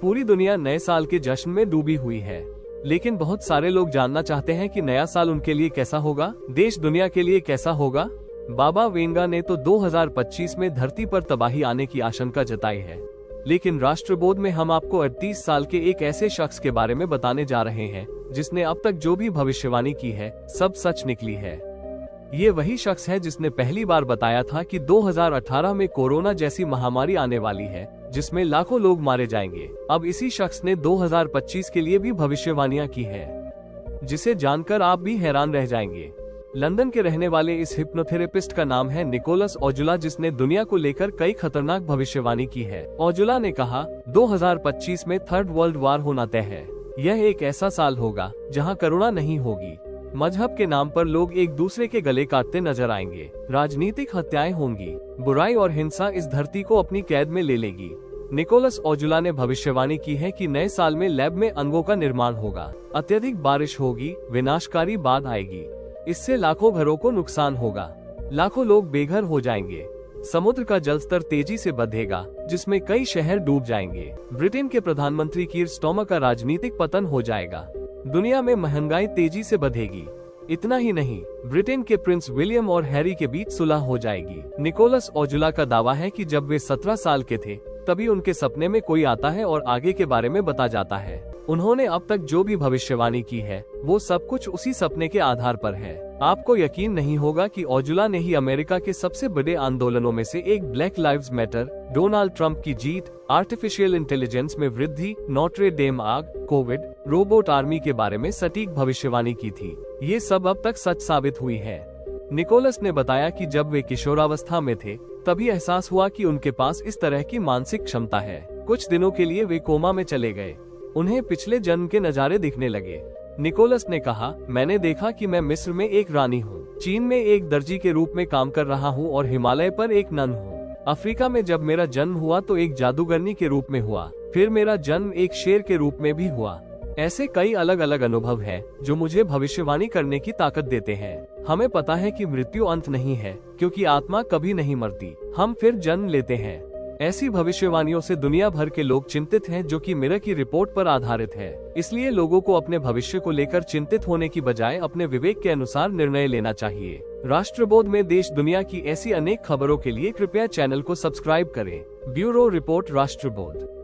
पूरी दुनिया नए साल के जश्न में डूबी हुई है, लेकिन बहुत सारे लोग जानना चाहते हैं कि नया साल उनके लिए कैसा होगा, देश दुनिया के लिए कैसा होगा। बाबा वेंगा ने तो 2025 में धरती पर तबाही आने की आशंका जताई है, लेकिन राष्ट्रबोध में हम आपको 38 साल के एक ऐसे शख्स के बारे में बताने जा रहे हैं जिसने अब तक जो भी भविष्यवाणी की है सब सच निकली है। ये वही शख्स है जिसने पहली बार बताया था कि 2018 में कोरोना जैसी महामारी आने वाली है जिसमें लाखों लोग मारे जाएंगे। अब इसी शख्स ने 2025 के लिए भी भविष्यवाणियां की है, जिसे जानकर आप भी हैरान रह जाएंगे। लंदन के रहने वाले इस हिप्नोथेरेपिस्ट का नाम है निकोलस ओजुला, जिसने दुनिया को लेकर कई खतरनाक भविष्यवाणी की है। ओजुला ने कहा, 2025 में थर्ड वर्ल्ड वार होना तय है। यह एक ऐसा साल होगा जहां करुणा नहीं होगी। मजहब के नाम पर लोग एक दूसरे के गले काटते नजर आएंगे। राजनीतिक हत्याएं होंगी। बुराई और हिंसा इस धरती को अपनी कैद में ले लेगी। निकोलस ओजुला ने भविष्यवाणी की है कि नए साल में लैब में अंगों का निर्माण होगा, अत्यधिक बारिश होगी, विनाशकारी बाढ़ आएगी। इससे लाखों घरों को नुकसान होगा, लाखों लोग बेघर हो जाएंगे। समुद्र का जलस्तर तेजी से बढ़ेगा, जिसमें कई शहर डूब जाएंगे। ब्रिटेन के प्रधानमंत्री कीर स्टारमर का राजनीतिक पतन हो जाएगा। दुनिया में महंगाई तेजी से बढ़ेगी। इतना ही नहीं, ब्रिटेन के प्रिंस विलियम और हैरी के बीच सुलह हो जाएगी। निकोलस ओजुला का दावा है कि जब वे 17 साल के थे तभी उनके सपने में कोई आता है और आगे के बारे में बता जाता है। उन्होंने अब तक जो भी भविष्यवाणी की है वो सब कुछ उसी सपने के आधार पर है। आपको यकीन नहीं होगा कि ओजुला ने ही अमेरिका के सबसे बड़े आंदोलनों में से एक black lives matter, Donald Trump की जीत, आर्टिफिशियल इंटेलिजेंस में वृद्धि, नोट्रे डेम आग, कोविड, रोबोट आर्मी के बारे में सटीक भविष्यवाणी की थी। ये सब अब तक सच साबित हुई है। निकोलस ने बताया कि जब वे किशोरावस्था में थे तभी एहसास हुआ कि उनके पास इस तरह की मानसिक क्षमता है। कुछ दिनों के लिए वे कोमा में चले गए। उन्हें पिछले जन्म के नजारे दिखने लगे। निकोलस ने कहा, मैंने देखा कि मैं मिस्र में एक रानी हूँ, चीन में एक दर्जी के रूप में काम कर रहा हूँ और हिमालय पर एक नन हूँ। अफ्रीका में जब मेरा जन्म हुआ तो एक जादूगरनी के रूप में हुआ, फिर मेरा जन्म एक शेर के रूप में भी हुआ। ऐसे कई अलग अलग अनुभव हैं जो मुझे भविष्यवाणी करने की ताकत देते हैं। हमें पता है कि मृत्यु अंत नहीं है, क्योंकि आत्मा कभी नहीं मरती, हम फिर जन्म लेते हैं। ऐसी भविष्यवाणियों से दुनिया भर के लोग चिंतित हैं, जो कि मिरर की रिपोर्ट पर आधारित है। इसलिए लोगों को अपने भविष्य को लेकर चिंतित होने की बजाय अपने विवेक के अनुसार निर्णय लेना चाहिए। राष्ट्रबोध में देश दुनिया की ऐसी अनेक खबरों के लिए कृपया चैनल को सब्सक्राइब करें। Bureau report, राष्ट्रबोध।